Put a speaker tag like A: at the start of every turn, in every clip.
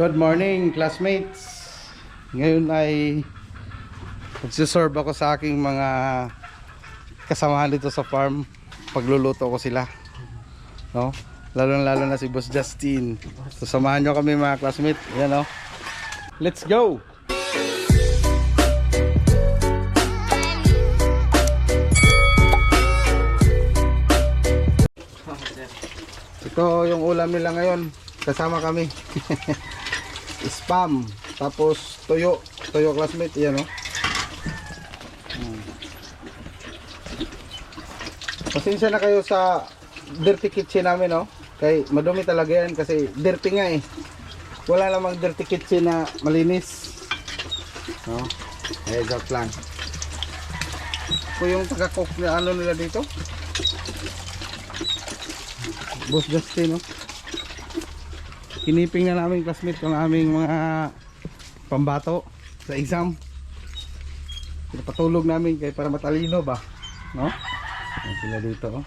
A: Good morning, classmates. Ngayon ay magsiserve ako sa aking mga kasamahan dito sa farm. Pagluluto ko sila, no? Lalo na si Boss Justin. So samahan nyo kami mga classmates. Yan, no? Let's go! Ito yung ulam nila ngayon. Kasama kami. Spam. Tapos toyo. Toyo classmate. Yan, no? Pasensya na kayo sa dirty kitchen namin, no? Kay madumi talaga yan kasi dirty nga eh. Wala namang dirty kitchen na malinis, no? Eh, joke lang. Ako yung taga-cook na ano nila dito, Boss Justin, no? Kiniping na namin classmate yung aming mga pambato sa exam. Pinapatulog namin kay para matalino ba, no? Ayan sila dito, oh.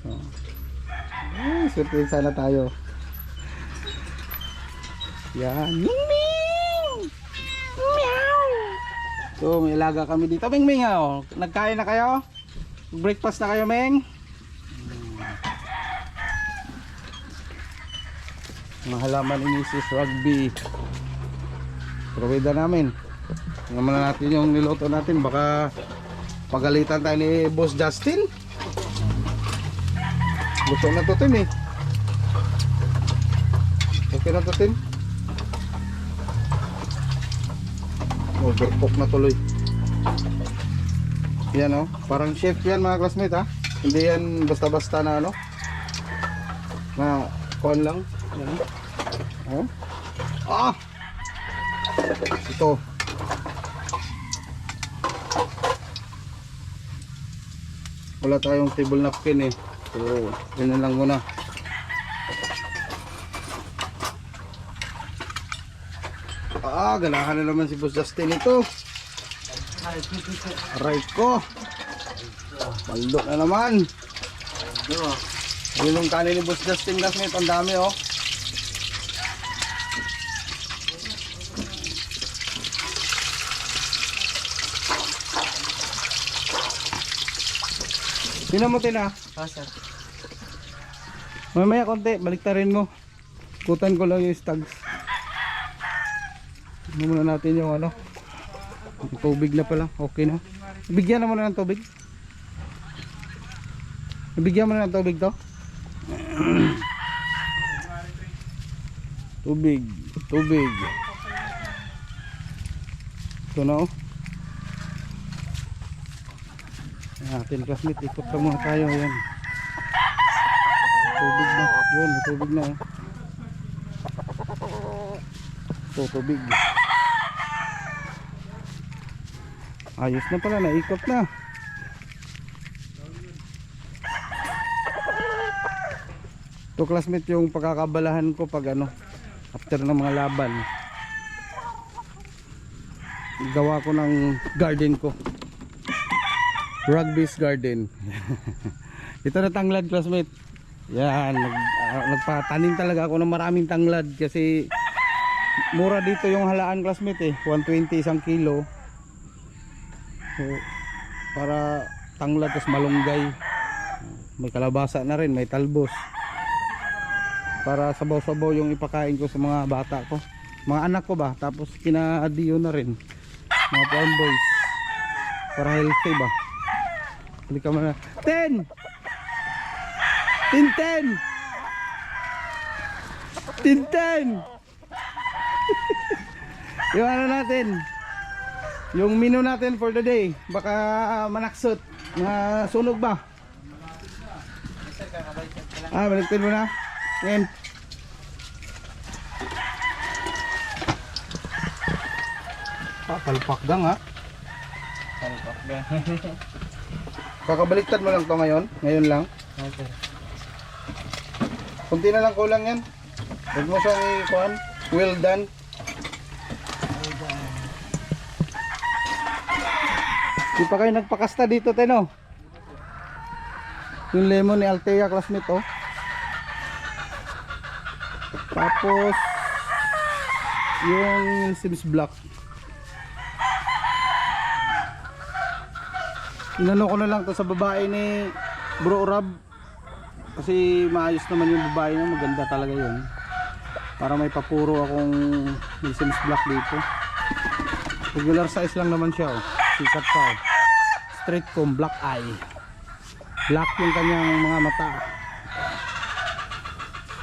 A: Oh. Ay, swerte sana tayo. Yan. Ming Ming! Meow! So, may alaga kami dito. Ming Ming, oh. Nagkain na kayo? Breakfast na kayo, Ming? Mga halaman ni Mrs. Rugby. Provida namin. Tingnan muna natin yung niluto natin. Baka pagalitan tayo ni Boss Justin. Luto na to, Tim, eh. Okay na to, Tim. Overcook na tuloy. Yan, oh. Parang chef yan mga classmate, ha. Hindi yan basta-basta na ano, na kuhan lang. Yan. Oh. Ah! Ito. Wala tayong table napkin, eh. So, ganyan lang muna. Ah, ganahan na naman si Boss Justin ito. Aray ko. Baldok na naman. Yun yung kanin ni Boss Justin, classmate. Ang dami, oh. Pinamutin na.
B: Ah, sir.
A: Mamaya konti, baliktarin mo. Kutan ko lang yung stags. Muna natin yung ano. Yung tubig na pala, okay na. Bigyan na muna ng tubig. Bigyan mo na ng tubig to. Tubig, tubig. Ito na, oh. Atin classmate, ikot ka muna tayo. Ayan. Tubig na. Yun, may tubig na, oh. Ito, tubig. Ayos na pala, naikot na. Ito classmate yung pagkakabalahan ko pag ano, after ng mga laban. Gawa ko ng garden ko. Rugby's garden. Ito na tanglad classmate. Yan, nagpatanim talaga ako ng maraming tanglad kasi mura dito yung halaan classmate, eh. 120 isang kilo. So, para tanglad tapos malunggay. May kalabasa na rin, may talbos. Para sabaw-sabaw yung ipakain ko sa mga bata ko. Mga anak ko ba? Tapos kina-adiyo na rin. Mga farm boys. Para healthy ba? Halika mo na. 10! 10! 10! Yung ano natin, yung menu natin for the day. Baka manaksot. Sunog ba? Ah, baliktin mo na. Yan. Palpak gang, ha?
B: Palpak gang.
A: Kakabaliktad mo lang to ngayon. Ngayon lang.
B: Okay.
A: Kunti na lang kulang yan. Huwag mo siyang ikuhan. Well done. Di pa kayo nagpakasta dito, Teno. Yung lemon ni Altea classmate, oh. Tapos yung Sims block. Inano ko na lang to sa babae ni Bro Rab. Kasi maayos naman yung babae niya, maganda talaga yun. Para may papuro akong Sims block dito. Regular size lang naman siya, oh. Sikat pa, oh. Straight comb, black eye. Black yung kanyang mga mata.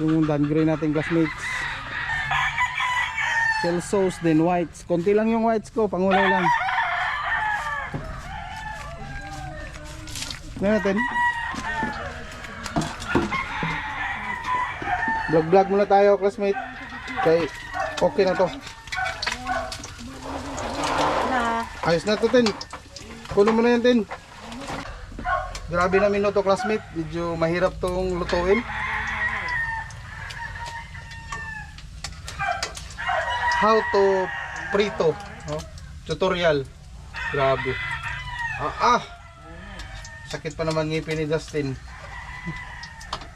A: Yung Dan Gray natin classmates. Celsos din whites. Konti lang yung whites ko, pangulay lang. Ngayon natin. Vlog muna tayo classmate. Kay okay na to. Ayos na to Tin. Kuno mo na yan Tin. Grabe na minuto classmate. Medyo mahirap tong lutuin. How to prito, tutorial. Grabe. Sakit pa naman ngipin ni Justin.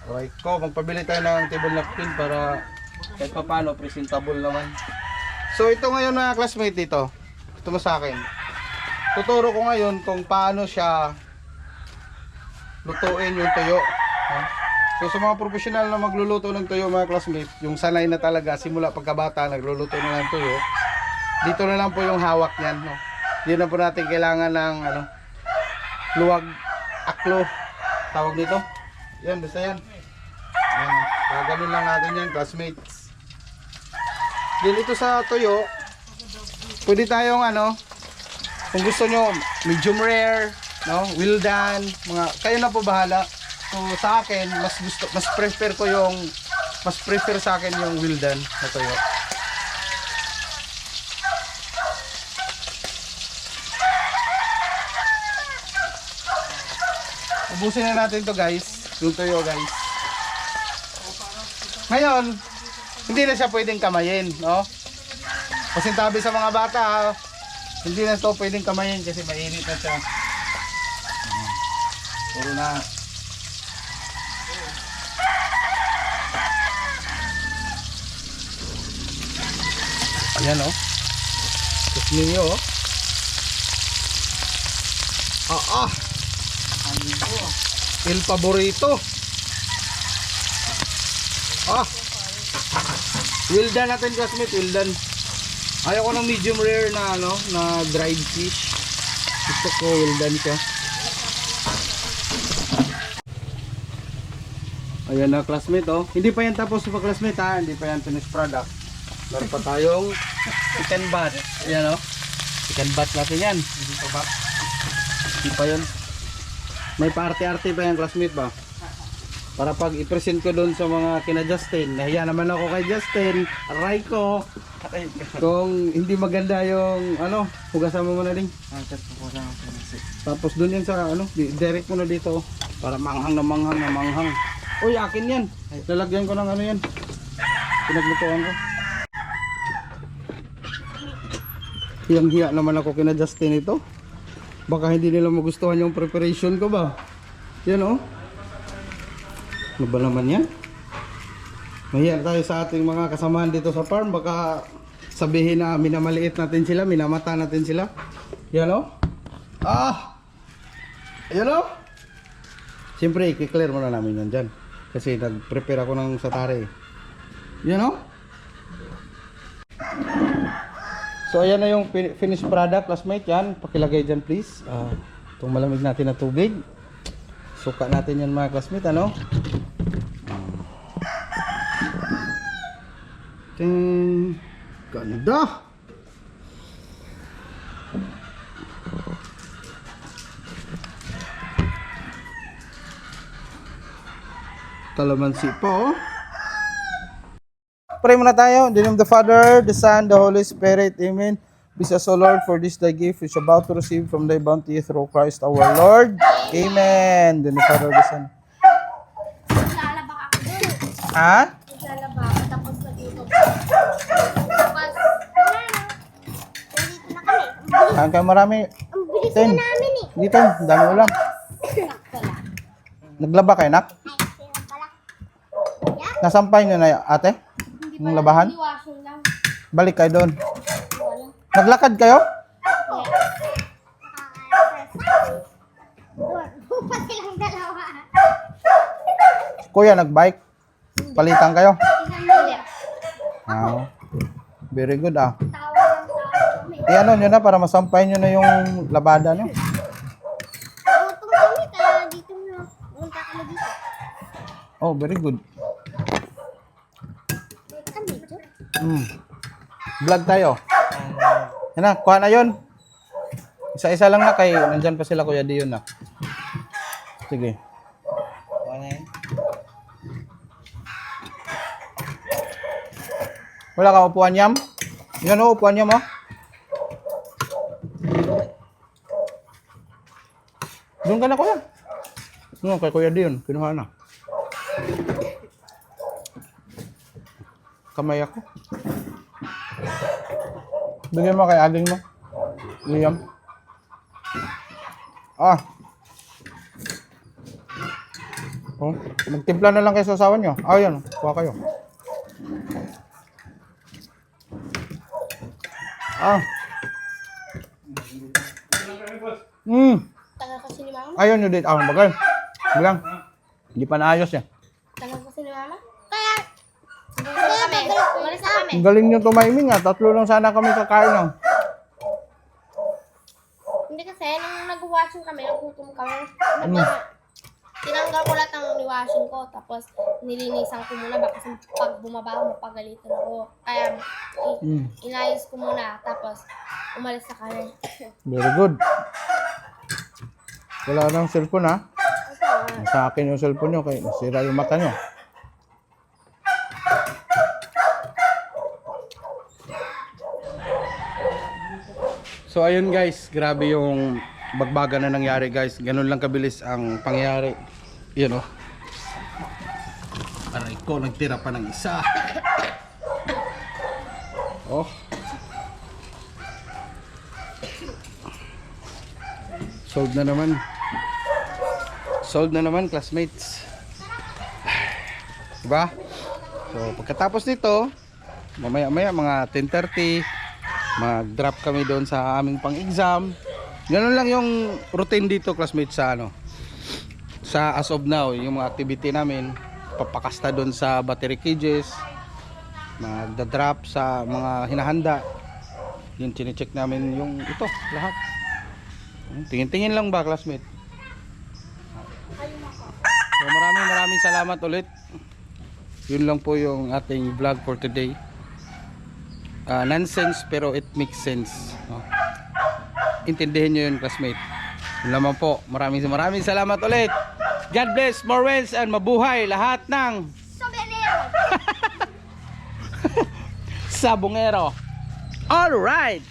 A: Okay ko, magpabili tayo ng table napkin para kahit pa paano presentable naman. So ito ngayon mga classmate dito. Ito mo sa akin. Tuturo ko ngayon kung paano siya lutuin yung tuyo. So sa mga professional na magluluto ng tuyo mga classmates, yung sanay na talaga simula pagkabata nagluluto na ng tuyo, dito na lang po yung hawak niyan, no. Hindi na po natin kailangan ng luwag, aklo, tawag dito. Yan, basta yan. Yan, gagawin lang natin yan classmates. Then ito sa tuyo, pwede tayong kung gusto nyo medium rare, no, well done, kayo na po bahala. So sa akin, mas prefer sa akin yung well done na tuyo. Ubusin na natin to guys, yung tuyo guys. Ngayon, hindi na siya pwedeng kamayin, no? Kasi tabi sa mga bata, hindi na to pwedeng kamayin kasi mainit na siya. Puro na. Ayan o. Tapos ninyo o. El paborito. Well done natin classmate, well done. Ayaw ko ng medium rare na na dried fish. Gusto ko well done siya. Ayan na classmate oh. Hindi pa yan tapos pa classmate ha, hindi pa yan finished product. Meron pa tayong chicken bat. Ayan oh. Chicken bat natin yan. Hindi pa ba? Hindi pa yun. May pa-arte-arte pa yan classmate ba? Para pag i-present ko doon sa mga kina Justin. Nahiya naman ako kay Justin. Aray ko. Kung hindi maganda yung hugasan mo muna din. Tapos doon yan sa direct mo na dito. Para manghang na manghang na manghang. Uy, akin yan. Lalagyan ko ng yan. Pinaglutuan ko. Hiyang-hiya naman ako kina Justin ito. Baka hindi nila magustuhan yung preparation ko ba. Yan oh. Ano ba naman yan? Mahiya tayo sa ating mga kasamahan dito sa farm. Baka sabihin na minamaliit natin sila, minamata natin sila. Yan o. Yan o. Siyempre, i-clear muna namin yan dyan. Kasi nag-prepare ako ng satare. Yan o. So ayan na yung finished product classmate. Yan, pakilagay dyan please. Itong malamig natin na tubig. Suka natin yan mga classmate, Ting, ganda. Kalamansi po. Pray muna tayo. In the name of the Father, the Son, the Holy Spirit. Amen. Bless us, O Lord, for this thy gift which about to receive from thy bounty through Christ our Lord. Amen. In the name of the Father, the Son.
C: Lalaba ako dun.
A: Ha?
C: Lalaba ako tapos na dito. Tapos, wala na. Dito na kami.
A: Saan kayo marami?
C: Ang bilis
A: Ten.
C: na namin eh.
A: Dito, dami ulam.
C: Nak pala.
A: Naglaba kayo, nak?
C: Ay, sino pala? Yeah.
A: Nasampay nyo na ate?
C: Hindi
A: Yung labahan?
C: Iwasan lang.
A: Balik kayo doon.
C: Wala.
A: Naglakad kayo?
C: Yes. Doon. Bupat silang dalawa.
A: Kuya, nagbike? Palitan kayo?
C: Hindi.
A: Ah, very good ah.
C: Tawa lang kami.
A: Ano nyo na para masampay nyo na yung labada nyo.
C: Gutom kami kaya dito na. Punta kami dito.
A: Oh, very good.
C: Kami dito.
A: Vlog tayo. Yan na, kuha na yun. Isa-isa lang na kay nandyan pa sila Kuya Dion na. Sige.
B: Ano yan?
A: Wala ka upuan yam? Yan o, upuan yam o. Doon ka na Kuya. Doon kay Kuya Dion, kinuha na. Kamay ako. Bigyan mo kay ading mo. Liam. Ah. Oh, magtimpla na lang kayo sa asawa nyo. Ah, yan. Kuha kayo. Ah.
C: Tagal kasi ni mama.
A: Ayun nyo dito. Ah, bagay. Bilang. Hindi pa naayos yan.
C: Tagal kasi ni mama. Kaya. Kami. Umalis na kami.
A: Ang galing nyo tumiming ah. 3 lang sana kami kakain ah.
C: Hindi kasi, nung nag-washing kami, nagutom kami. Tinanggal ko lahat ng ni-washing ko, tapos nilinisan ko muna, baka pag bumaba ako, mapagalitan ako. Kaya, inayos ko muna, tapos umalis na kami.
A: Very good. Wala nang cellphone ha. Sa akin yung cellphone nyo, kaya nasira yung mata nyo. So ayun guys, grabe yung bagbaga na nangyari guys. Ganun lang kabilis ang pangyayari. Yun o. Aray ko, nagtira pa ng isa. Oh. Sold na naman. Sold na naman classmates. Diba? So pagkatapos nito, mamaya mga 10:30 mag-drop kami doon sa aming pang-exam. Ganun lang yung routine dito classmates sa ano. Sa as of now, yung mga activity namin, papakasta doon sa battery cages, magda-drop sa mga hinahanda. Yung chine-check namin yung ito, lahat. Tingin-tingin lang ba classmate? So maraming salamat ulit. Yun lang po yung ating vlog for today. Nonsense pero it makes sense, no? Intindihin nyo yun classmate. Yun lamang po. Maraming salamat ulit. God bless, more wins, and mabuhay lahat ng
C: Sobenero!
A: sabongero. Alright.